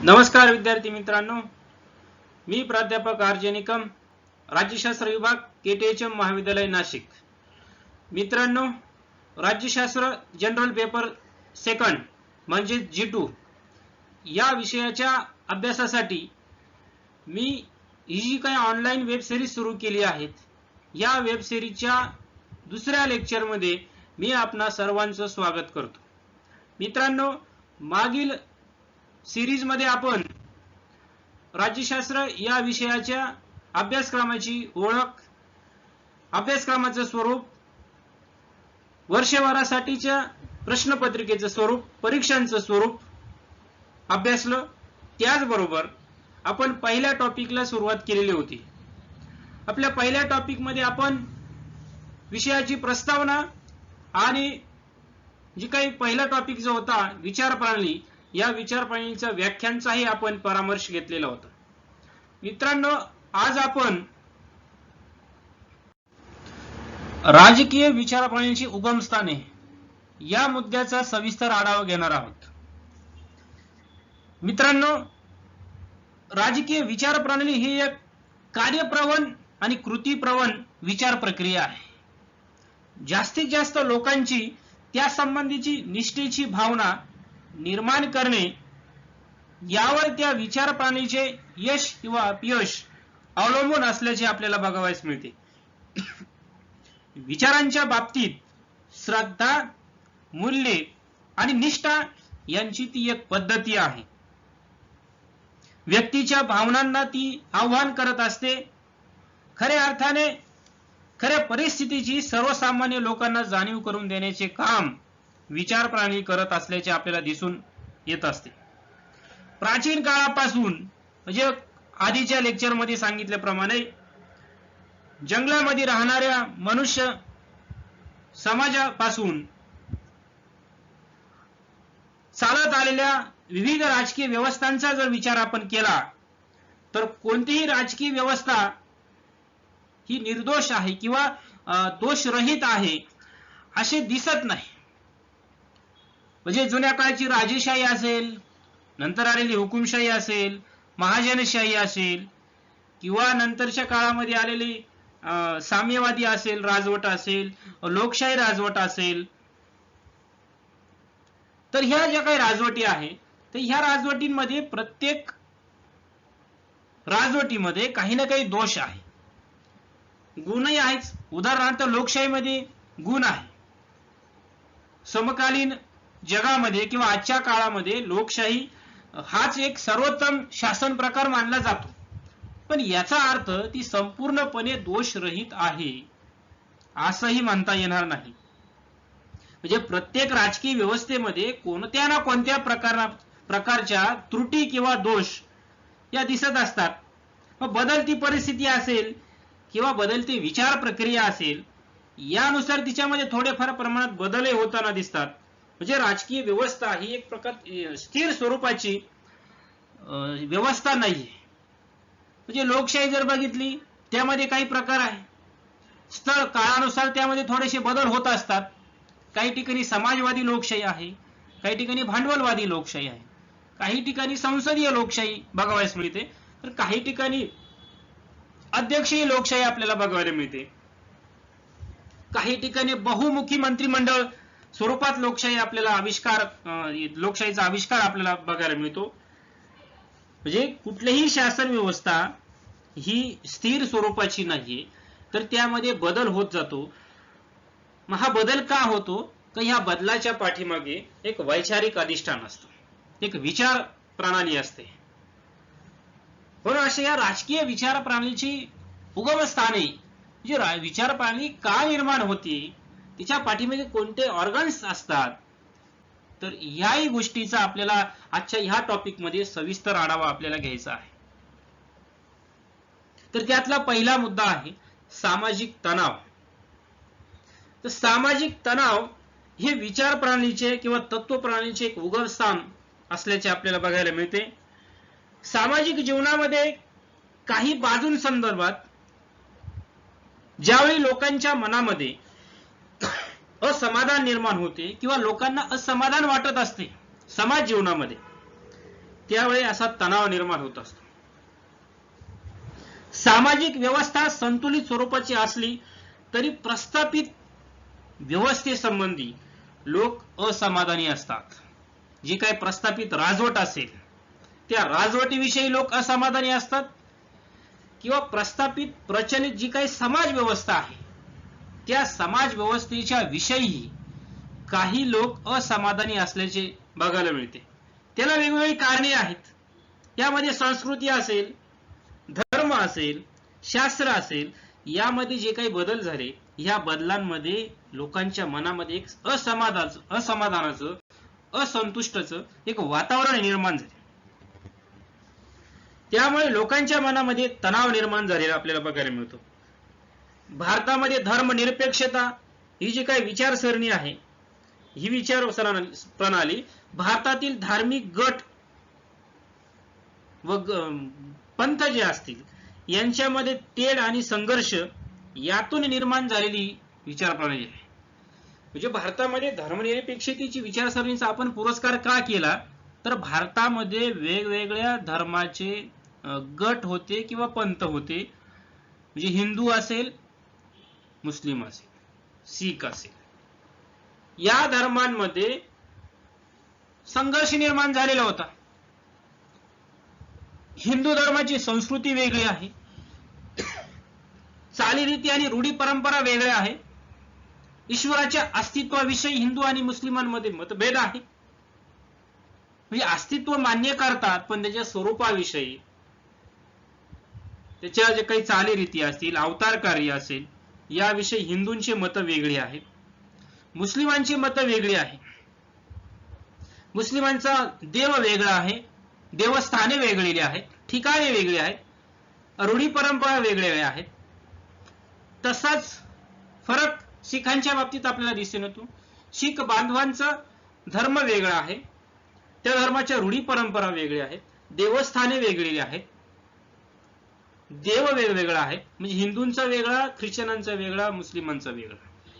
नमस्कार विद्यार्थी मित्रांनो, मी प्राध्यापक आर.जे. निकम, राज्यशास्त्र विभाग KTHM महाविद्यालय नाशिक. मित्रांनो, राज्यशास्त्र जनरल पेपर सेकंड म्हणजे G2 या विषयाच्या अभ्यासासाठी मी ही जी काही ऑनलाईन वेब सिरीज सुरू केली आहे, या वेब सिरीजच्या दुसऱ्या लेक्चर मध्ये मी आपणा सर्वांचं स्वागत करतो. मित्रांनो, मागील सिरीज मध्ये आपण राज्यशास्त्र या विषयाच्या अभ्यासक्रमाची ओळख, अभ्यासक्रमाचं स्वरूप, वर्षभरासाठीच्या प्रश्नपत्रिकेचं स्वरूप, परीक्षांचं स्वरूप अभ्यासलं. त्याचबरोबर आपण पहिल्या टॉपिकला सुरुवात केलेली होती. आपल्या पहिल्या टॉपिक मध्ये आपण विषयाची प्रस्तावना आणि जी काही पहिला टॉपिक जो होता विचार प्रणाली, या विचार प्रणालीच्या व्याख्यांचाही आपण परामर्श घेतलेला होता. मित्रांनो, आज आपण राजकीय विचार प्रणालीची उगमस्थाने या मुद्द्याचा सविस्तर आढावा घेणार आहोत. मित्रांनो, राजकीय विचार प्रणाली ही एक कार्यप्रवण आणि कृतीप्रवण विचार प्रक्रिया आहे. जास्तीत जास्त लोकांची त्या संबंधीची निष्ठेची भावना निर्माण करणे यावर त्या विचार प्रणालीचे यश किंवा अपयश अवलंबून असल्याचे आपल्याला बघावयास मिळते. विचारांच्या बाबतीत श्रद्धा, मूल्ये आणि निष्ठा यांची ती एक पद्धती आहे. व्यक्तीच्या भावनांना ती आव्हान करत असते. खऱ्या अर्थाने खऱ्या परिस्थितीची सर्वसामान्य लोकांना जाणीव करून देण्याचे काम विचार प्रणाली करत असल्याचे आपल्याला दिसून येत असते. प्राचीन काळापासून, म्हणजे आधीच्या लेक्चर मध्ये सांगितल्याप्रमाणे, जंगलामध्ये राहणाऱ्या मनुष्य समाजापासून चालत आलेल्या विविध राजकीय व्यवस्थांचा जर विचार आपण केला तर कोणतीही राजकीय व्यवस्था ही निर्दोष आहे किंवा दोषरहित आहे असे दिसत नाही. म्हणजे जुन्या काळची राजेशाही असेल, नंतर आलेली हुकुमशाही असेल, महाजनशाही असेल, किंवा नंतरच्या काळामध्ये आलेली साम्यवादी असेल राजवट असेल, लोकशाही राजवट असेल, तर ह्या ज्या काही राजवटी आहेत, तर ह्या राजवटींमध्ये प्रत्येक राजवटीमध्ये काही ना काही दोष आहे, गुणही आहेच. उदाहरणार्थ लोकशाहीमध्ये गुण आहे. समकालीन जगामध्ये किंवा आजच्या काळामध्ये लोकशाही हाच एक सर्वोत्तम शासन प्रकार मानला जातो. पण याचा अर्थ ती संपूर्णपणे दोषरहित आहे असंही म्हणता येणार नाही. म्हणजे प्रत्येक राजकीय व्यवस्थेमध्ये कोणत्या ना कोणत्या प्रकारच्या त्रुटी किंवा दोष या दिसत असतात. मग बदलती परिस्थिती असेल किंवा बदलती विचार प्रक्रिया असेल, यानुसार तिच्यामध्ये थोडेफार प्रमाणात बदलही होताना दिसतात. म्हणजे राजकीय व्यवस्था ही एक प्रकार स्थिर स्वरूपाची व्यवस्था नाहीये. म्हणजे लोकशाही जर बघितली, त्यामध्ये काही प्रकार आहे, स्थळ काळानुसार त्यामध्ये थोडेसे बदल होत असतात. काही ठिकाणी समाजवादी लोकशाही आहे, काही ठिकाणी भांडवलवादी लोकशाही आहे, काही ठिकाणी संसदीय लोकशाही बघावयास मिळते, तर काही ठिकाणी अध्यक्षीय लोकशाही आपल्याला बघायला मिळते. काही ठिकाणी बहुमुखी मंत्रिमंडळ स्वरूपात लोकशाही आपल्याला लोकशाहीचा आविष्कार आपल्याला बघायला मिळतो. म्हणजे कुठलीही शासन व्यवस्था ही स्थिर स्वरूपाची नाहीये, तर त्यामध्ये बदल होत जातो. मग हा बदल का होतो, तर ह्या बदलाच्या पाठीमागे एक वैचारिक अधिष्ठान असतं, एक विचार प्रणाली असते. म्हणून अशा या राजकीय विचार प्रणालीची उगमस्थाने, जी विचार प्रणाली का निर्माण होती, तिच्या पाठीमागे कोणते ऑर्गन्स असतात, तर याही गोष्टीचा आपल्याला आजच्या ह्या टॉपिक मध्ये सविस्तर आढावा आपल्याला घ्यायचा आहे. तर त्यातला पहिला मुद्दा आहे सामाजिक तणाव. तर सामाजिक तणाव हे विचार प्रणालीचे किंवा तत्व प्रणालीचे एक उगमस्थान असल्याचे आपल्याला बघायला मिळते. सामाजिक जीवनामध्ये काही बाजूंसंदर्भात ज्यावेळी लोकांच्या मनामध्ये असमाधान निर्माण होते किंवा लोकांना असमाधान वाटत असते समाज जीवनामध्ये, त्यावेळी असा तणाव निर्माण होत असतो. सामाजिक व्यवस्था संतुलित स्वरूपाची असली तरी प्रस्थापित व्यवस्थेसंबंधी लोक असमाधानी असतात. जी काही प्रस्थापित राजवट असेल त्या राजवटीविषयी लोक असमाधानी असतात, किंवा प्रस्थापित प्रचलित जी काही समाज व्यवस्था आहे त्या समाज व्यवस्थेच्या विषयी काही लोक असमाधानी असल्याचे बघायला मिळते. त्याला वेगवेगळी कारणे आहेत. यामध्ये संस्कृती असेल, धर्म असेल, शास्त्र असेल, यामध्ये जे काही बदल झाले या बदलांमध्ये लोकांच्या मनामध्ये एक असमाधानाचं, असंतुष्टचं एक वातावरण निर्माण झाले. त्यामुळे लोकांच्या मनामध्ये तणाव निर्माण झालेला आपल्याला बघायला मिळतो. भारतामध्ये धर्मनिरपेक्षता ही जी काही विचारसरणी आहे, ही विचार प्रणाली भारतातील धार्मिक गट व पंथ जे असतील यांच्यामध्ये तेढ आणि संघर्ष यातून निर्माण झालेली विचार प्रणाली आहे. म्हणजे भारतामध्ये धर्मनिरपेक्षतेची विचारसरणीचा आपण पुरस्कार का केला, तर भारतामध्ये वेगवेगळ्या धर्माचे गट होते किंवा पंथ होते. म्हणजे हिंदू असेल, मुस्लिम असेल, शीख असेल, या धर्मांमध्ये संघर्ष निर्माण झालेला होता. हिंदू धर्माची संस्कृती वेगळी आहे, चालीरीती आणि रूढी परंपरा वेगळ्या आहे. ईश्वराच्या अस्तित्वाविषयी हिंदू आणि मुस्लिमांमध्ये मतभेद आहे. म्हणजे अस्तित्व मान्य करतात पण त्याच्या स्वरूपाविषयी, त्याच्या जे काही चालीरीती असतील, अवतार कार्य असेल, याविषयी हिंदूंची मतं वेगळी आहेत, मुस्लिमांची मतं वेगळी आहे. मुस्लिमांचा देव वेगळा आहे, देवस्थाने वेगळी आहेत, ठिकाणे वेगळी आहेत, रूढी परंपरा वेगळ्या आहेत. तसाच फरक शीखांच्या बाबतीत आपल्याला दिसून येतो. शीख बांधवांचा धर्म वेगळा आहे, त्या धर्माच्या रूढी परंपरा वेगळ्या आहेत, देवस्थाने वेगळी आहेत, देव वेगवेगळा आहे. म्हणजे हिंदूंचा वेगळा, ख्रिश्चनांचा वेगळा, मुस्लिमांचा वेगळा.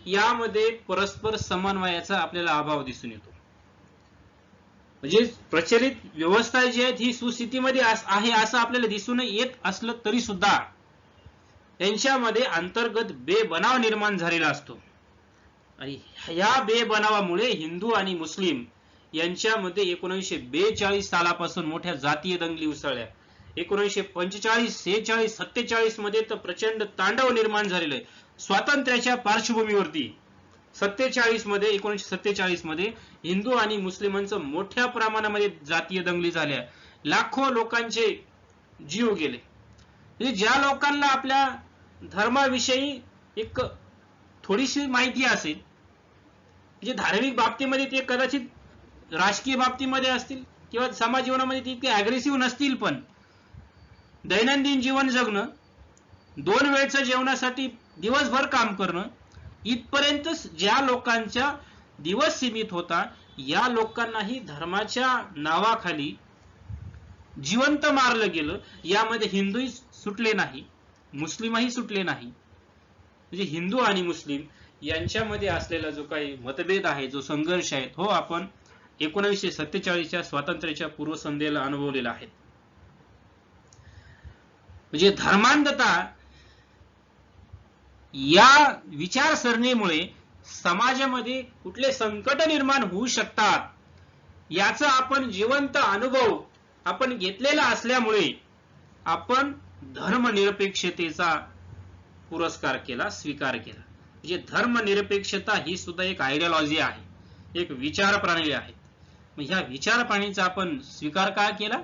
यामध्ये परस्पर समन्वयाचा आपल्याला अभाव दिसून येतो. म्हणजे प्रचलित व्यवस्था जी आहे ही सुस्थितीमध्ये आहे असं आपल्याला दिसून येत असलं तरी सुद्धा त्यांच्यामध्ये अंतर्गत बेबनाव निर्माण झालेला असतो. आणि या बेबनावामुळे हिंदू आणि मुस्लिम यांच्यामध्ये 1942 सालापासून मोठ्या जातीय दंगली उसळल्या. 1945, 46, 47 मध्ये तर प्रचंड तांडव निर्माण झालेलं आहे. स्वातंत्र्याच्या पार्श्वभूमीवरती 1947 मध्ये हिंदू आणि मुस्लिमांचं मोठ्या प्रमाणामध्ये जातीय दंगली झाल्या. लाखो लोकांचे जीव गेले. म्हणजे ज्या लोकांना आपल्या धर्माविषयी एक थोडीशी माहिती असेल, म्हणजे धार्मिक बाबतीमध्ये ते कदाचित राजकीय बाबतीमध्ये असतील किंवा समाज जीवनामध्ये ते इतके अग्रेसिव्ह नसतील, पण दैनंदिन जीवन जगणं, 2 वेळच्या जेवणासाठी दिवसभर काम करणं, इथपर्यंत ज्या लोकांच्या दिवस सीमित होता, या लोकांनाही धर्माच्या नावाखाली जिवंत मारलं गेलं. यामध्ये हिंदूही सुटले नाही, मुस्लिमही सुटले नाही. म्हणजे हिंदू आणि मुस्लिम यांच्यामध्ये असलेला जो काही मतभेद आहे, जो संघर्ष आहे, तो आपण 1947च्या स्वातंत्र्याच्या पूर्वसंध्येला अनुभवलेला आहे. म्हणजे धर्मांधता या विचारसरणीमुळे समाजामध्ये कुठले संकट निर्माण होऊ शकतात याचा आपण जिवंत अनुभव आपण घेतलेला असल्यामुळे आपण धर्मनिरपेक्षतेचा पुरस्कार केला, स्वीकार केला. म्हणजे धर्मनिरपेक्षता ही सुद्धा एक आयडियोलॉजी आहे, एक विचार प्रणाली आहे. मग ह्या विचार प्रणालीचा आपण स्वीकार का केला,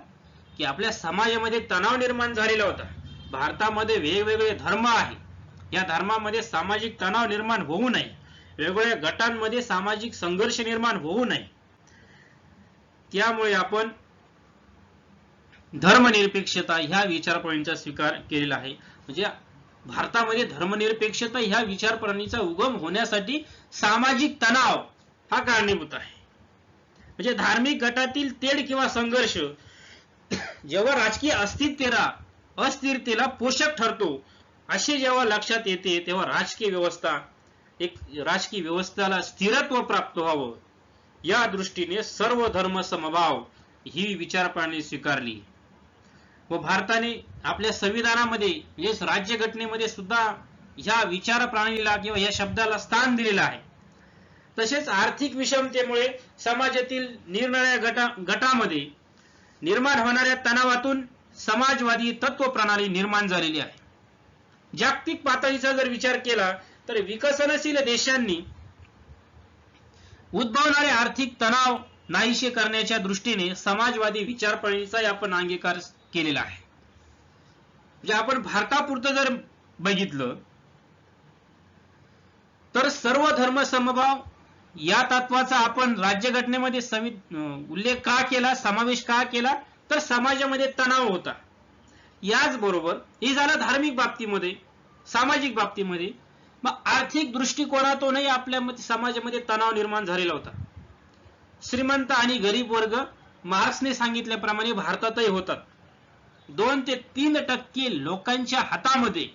की आपल्या समाजामध्ये तणाव निर्माण झालेला होता. भारतामध्ये वेगवेगळे धर्म आहेत, या धर्मामध्ये सामाजिक तणाव निर्माण होऊ नये, वेगवेगळ्या गटांमध्ये सामाजिक संघर्ष निर्माण होऊ नये, त्यामुळे आपण धर्मनिरपेक्षता ह्या विचारप्रणालीचा स्वीकार केलेला आहे. म्हणजे भारतामध्ये धर्मनिरपेक्षता ह्या विचारप्रणालीचा उगम होण्यासाठी सामाजिक तणाव हा कारणीभूत आहे. म्हणजे धार्मिक गटातील तेढ किंवा संघर्ष जेव्हा राजकीय अस्थिरतेला पोषक ठरतो, असे जेव्हा लक्षात येते, तेव्हा राजकीय व्यवस्थेला स्थिरत्व प्राप्त व्हावं या दृष्टीने सर्व धर्म समभाव ही विचारप्रणाली स्वीकारली व भारताने आपल्या संविधानामध्ये म्हणजे राज्यघटनेमध्ये सुद्धा ह्या विचारप्रणालीला किंवा या शब्दाला स्थान दिलेलं आहे. तसेच आर्थिक विषमतेमुळे समाजातील निरनिराळ्या गटामध्ये निर्माण होणाऱ्या तणावातून समाजवादी तत्व प्रणाली निर्माण झालेली आहे. जागतिक पातळीचा जर विचार केला तर विकसनशील देशांनी उद्भवणारे आर्थिक तणाव नाहीसे करण्याच्या दृष्टीने समाजवादी विचारप्रणालीचा आपण अंगीकार केलेला आहे. म्हणजे आपण भारतापुरतं जर बघितलं तर सर्व धर्म समभाव या तत्वाचा आपण राज्यघटनेमध्ये उल्लेख का केला, समावेश का केला, तर समाजामध्ये तणाव होता. याचबरोबर हे झालं धार्मिक बाबतीमध्ये, सामाजिक बाबतीमध्ये. मग आर्थिक दृष्टिकोनातूनही आपल्या समाजामध्ये तणाव निर्माण झालेला होता. श्रीमंत आणि गरीब वर्ग मार्क्सने सांगितल्याप्रमाणे भारतातही होतात. 2 ते 3% लोकांच्या हातामध्ये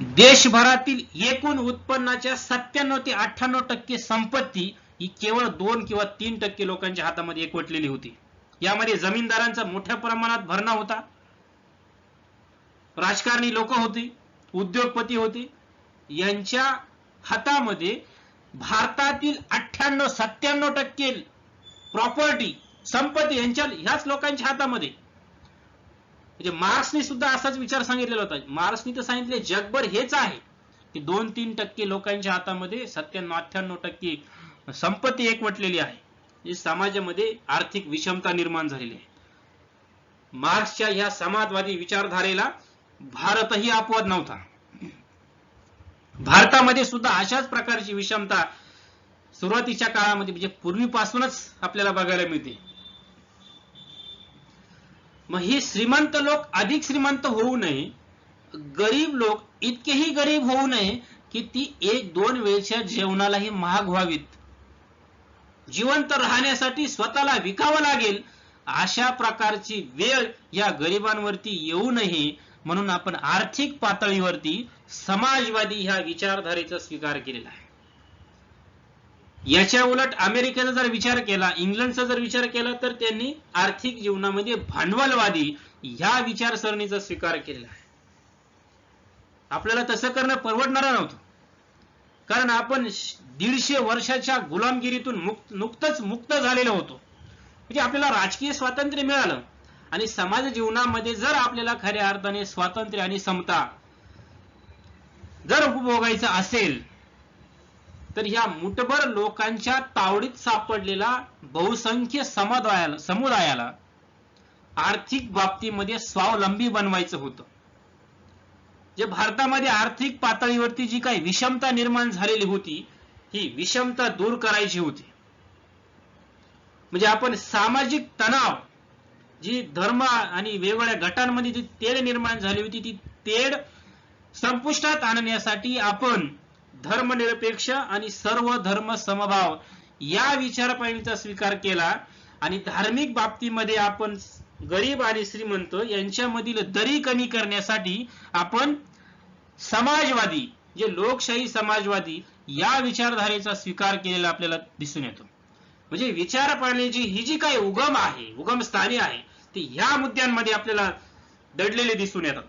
देशभरातील एकूण उत्पन्नाच्या 97 ते 98% संपत्ती ही केवळ 2 किंवा 3% लोकांच्या हातामध्ये एकवटलेली होती. यामध्ये जमीनदारांचा मोठ्या प्रमाणात भरणा होता, राजकारणी लोक होते, उद्योगपती होते. यांच्या हातामध्ये भारतातील 98-97% प्रॉपर्टी, संपत्ती ह्याच लोकांच्या हातामध्ये. म्हणजे मार्क्सने सुद्धा असाच विचार सांगितलेला होता. मार्क्सने तर सांगितले जगभर हेच आहे की 2-3% लोकांच्या हातामध्ये 97-98% संपत्ती एकवटलेली आहे. म्हणजे समाजामध्ये आर्थिक विषमता निर्माण झालेली आहे. मार्क्सच्या ह्या समाजवादी विचारधारेला भारतही अपवाद नव्हता. भारतामध्ये सुद्धा अशाच प्रकारची विषमता सुरुवातीच्या काळामध्ये म्हणजे पूर्वीपासूनच आपल्याला बघायला मिळते. मग हे श्रीमंत लोक अधिक श्रीमंत होऊ नये, गरीब लोक इतकेही गरीब होऊ नये की ती 1-2 वेळच्या जेवणालाही महाग व्हावीत, जिवंत राहण्यासाठी स्वतःला विकावं लागेल अशा प्रकारची वेळ या गरिबांवरती येऊ नये म्हणून आपण आर्थिक पातळीवरती समाजवादी ह्या विचारधारेचा स्वीकार केलेला आहे. याच्या उलट अमेरिकेचा जर विचार केला, इंग्लंडचा जर विचार केला तर त्यांनी आर्थिक जीवनामध्ये भांडवलवादी ह्या विचारसरणीचा स्वीकार केलेला आहे. आपल्याला तसं करणं परवडणार नव्हतं, कारण आपण 150 वर्षाच्या गुलामगिरीतून नुकतंच मुक्त झालेलो होतो. म्हणजे आपल्याला राजकीय स्वातंत्र्य मिळालं आणि समाज जीवनामध्ये जर आपल्याला खऱ्या अर्थाने स्वातंत्र्य आणि समता जर उपभोगायचं असेल तर ह्या मुठभर लोकांच्या तावडीत सापडलेला बहुसंख्य समुदायाला आर्थिक बाबतीमध्ये स्वावलंबी बनवायचं होतं. जे भारतामध्ये आर्थिक पातळीवरती जी काही विषमता निर्माण झालेली होती ही विषमता दूर करायची होती. म्हणजे आपण सामाजिक तणाव, जी धर्म आणि वेगवेगळ्या गटांमध्ये जी तेढ निर्माण झाली होती ती तेढ संपुष्टात आणण्यासाठी आपण धर्मनिरपेक्ष आणि सर्व धर्म समभाव या विचारप्रणालीचा स्वीकार केला. आणि धार्मिक बाबतीमध्ये आपण गरीब आणि श्रीमंत यांच्यामधील दरी कमी करण्यासाठी आपण समाजवादी, जे लोकशाही समाजवादी या विचारधारेचा स्वीकार केलेला आपल्याला दिसून येतो. म्हणजे विचारप्रणालीची ही जी काही उगमस्थानी आहे ती ह्या मुद्द्यांमध्ये आपल्याला दडलेले दिसून येतात.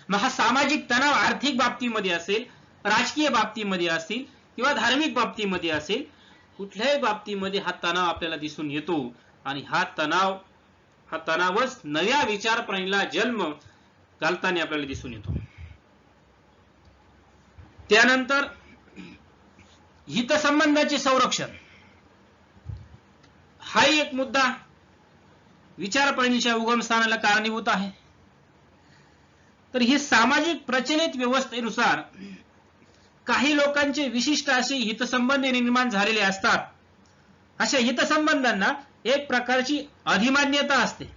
मग हा सामाजिक तणाव आर्थिक बाबतीमध्ये असेल, राजकीय बाबतीमध्ये असेल किंवा धार्मिक बाबतीमध्ये असेल, कुठल्याही बाबतीमध्ये हा तणाव आपल्याला दिसून येतो. आणि हा तणावच नव्या विचारप्रणालीला जन्म घालताना आपल्याला दिसून येतो. त्यानंतर हितसंबंधाचे संरक्षण हा एक मुद्दा विचारप्रणालीच्या उगमस्थानाला कारणीभूत आहे. तर ही सामाजिक प्रचलित व्यवस्थेनुसार काही लोकांचे विशिष्ट असे हितसंबंध निर्माण झालेले असतात. अशा हितसंबंधांना एक प्रकारची अधिमान्यता असते.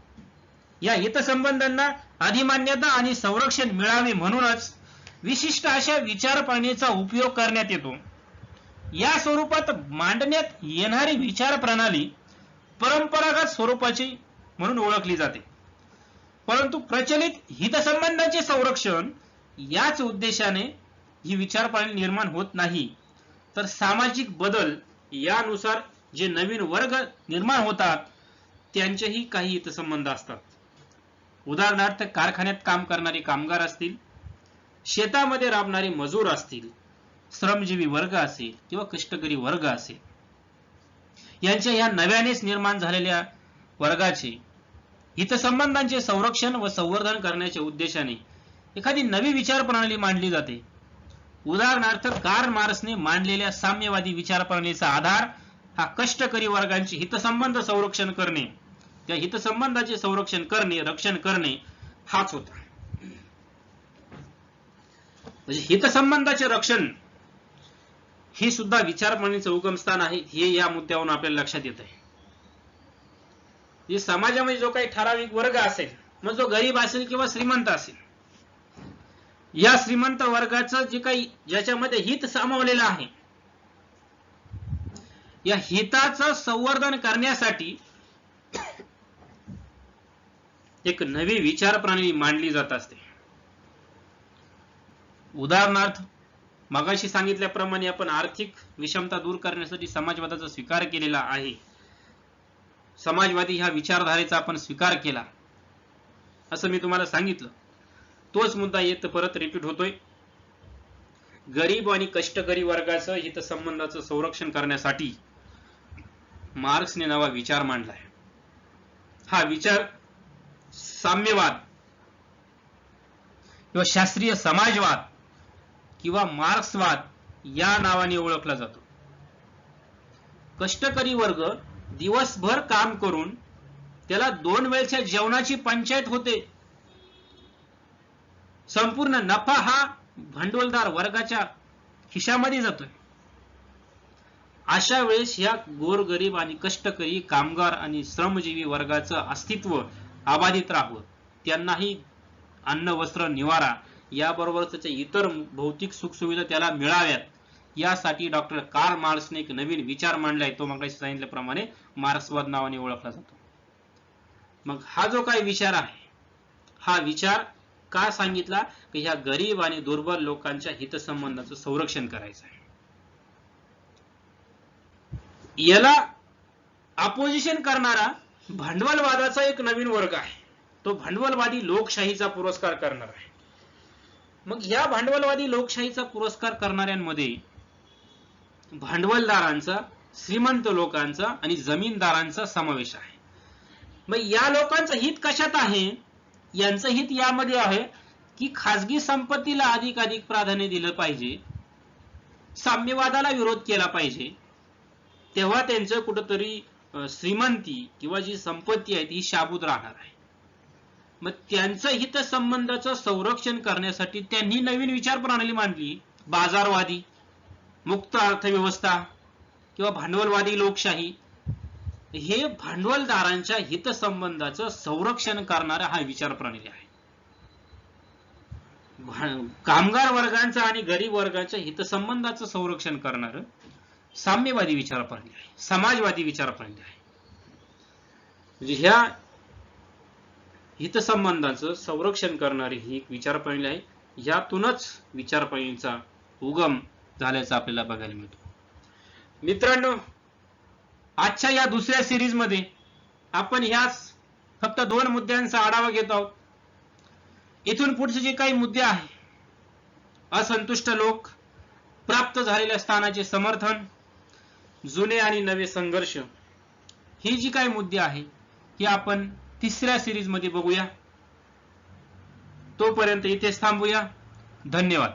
या हितसंबंधांना अधिमान्यता आणि संरक्षण मिळावे म्हणूनच विशिष्ट अशा विचारप्रणालीचा उपयोग करण्यात येतो. या स्वरूपात मांडण्यात येणारी विचारप्रणाली परंपरागत स्वरूपाची म्हणून ओळखली जाते. परंतु प्रचलित हितसंबंधांचे संरक्षण याच उद्देशाने ही विचारप्रणाली निर्माण होत नाही, तर सामाजिक बदल यानुसार जे नवीन वर्ग निर्माण होतात त्यांचेही काही हितसंबंध असतात. उदाहरणार्थ कारखान्यात काम करणारे कामगार असतील, शेतामध्ये राबणारे मजूर असतील, श्रमजीवी वर्ग असेल किंवा कष्टकरी वर्ग असेल, यांच्या या नव्यानेच निर्माण झालेल्या वर्गाचे हितसंबंधांचे संरक्षण व संवर्धन करण्याच्या उद्देशाने एखादी नवी विचारप्रणाली मांडली जाते. उदाहरणार्थ कार्ल मार्क्सने मांडलेल्या साम्यवादी विचारप्रणालीचा आधार हा कष्टकरी वर्गांचे हितसंबंध संरक्षण करणे, त्या हितसंबंधाचे संरक्षण करणे, रक्षण करणे हाच होता. म्हणजे हितसंबंधाचे रक्षण हे सुद्धा विचारप्रणालीचं उगमस्थान आहे, हे या मुद्द्यावरून आपल्याला लक्षात येत आहे. जे समाजामध्ये जो काही ठराविक वर्ग असेल, मग जो गरीब असेल किंवा श्रीमंत असेल, या श्रीमंत वर्गाचं जे काही ज्याच्यामध्ये हित सामावलेलं आहे, या हिताचं संवर्धन करण्यासाठी एक नवी विचारप्रणाली मांडली जात असते. उदाहरणार्थ मगाशी सांगितल्याप्रमाणे आपण आर्थिक विषमता दूर करण्यासाठी समाजवादाचा स्वीकार केलेला आहे. समाजवादी ह्या विचारधारेचा आपण स्वीकार केला असं मी तुम्हाला सांगितलं. तोच मुद्दा येत परत रिपीट होतोय. गरीब आणि कष्टकरी वर्गाचं हितसंबंधाचं संरक्षण करण्यासाठी मार्क्सने नवा विचार मांडलाय. हा विचार साम्यवाद किंवा शास्त्रीय समाजवाद किंवा मार्क्सवाद या नावाने ओळखला जातो. कष्टकरी वर्ग दिवसभर काम करून त्याला 2 वेळच्या जेवणाची पंचायत होते. संपूर्ण नफा हा भांडवलदार वर्गाच्या खिशामध्ये जातोय. अशा वेळेस या गोरगरीब आणि कष्टकरी कामगार आणि श्रमजीवी वर्गाचं अस्तित्व अबाधित राहावं, त्यांनाही अन्न वस्त्र निवारा याबरोबर त्याचे इतर भौतिक सुखसुविधा त्याला मिळाव्यात, यासाठी डॉक्टर कार्ल मार्क्सने एक नवीन विचार मांडलाय. तो मगाशी सांगितल्याप्रमाणे मार्क्सवाद नावाने ओळखला जातो. मग हा जो काही विचार आहे, हा विचार का सांगितला की ह्या गरीब आणि दुर्बल लोकांच्या हितसंबंधाचं संरक्षण करायचं आहे. याला अपोजिशन करणारा भांडवलवादाचा एक नवीन वर्ग आहे. तो भांडवलवादी लोकशाहीचा पुरस्कार करणार आहे. मग या भांडवलवादी लोकशाहीचा पुरस्कार करणाऱ्यांमध्ये भांडवलदारांचा, श्रीमंत लोकांचा आणि जमीनदारांचा समावेश आहे. मग या लोकांचं हित कशात आहे? यांचं हित यामध्ये आहे की खाजगी संपत्तीला अधिकाधिक प्राधान्य दिलं पाहिजे, साम्यवादाला विरोध केला पाहिजे, तेव्हा त्यांचं कुठंतरी श्रीमंती किंवा जी संपत्ती आहे ती शाबूत राहणार आहे. मग त्यांचं हितसंबंधाचं संरक्षण करण्यासाठी त्यांनी नवीन विचारप्रणाली मांडली, बाजारवादी, मुक्त अर्थव्यवस्था किंवा भांडवलवादी लोकशाही. हे भांडवलदारांच्या हितसंबंधाचं संरक्षण करणारा हा विचारप्रणाली आहे. कामगार वर्गांचा आणि गरीब वर्गाच्या हितसंबंधाचं संरक्षण करणारं साम्यवादी विचारप्रणाली आहे, समाजवादी विचारप्रणाली आहे. म्हणजे ह्या हितसंबंधाचं संरक्षण करणारी ही एक विचारप्रणाली आहे. यातूनच विचारप्रणालीचा उगम झाल्याचं आपल्याला बघायला मिळतो. मित्रांनो, आजच्या या दुसऱ्या सिरीज मध्ये आपण ह्याच फक्त 2 मुद्द्यांचा आढावा घेत आहोत. इथून पुढचे जे काही मुद्दे आहे, असंतुष्ट लोक, प्राप्त झालेल्या स्थानाचे समर्थन, जुने आणि नवे संघर्ष, ही जी काही मुद्दे आहे ही आपण तिसऱ्या सिरीज मध्ये बघूया. तोपर्यंत इथेच थांबूया. धन्यवाद.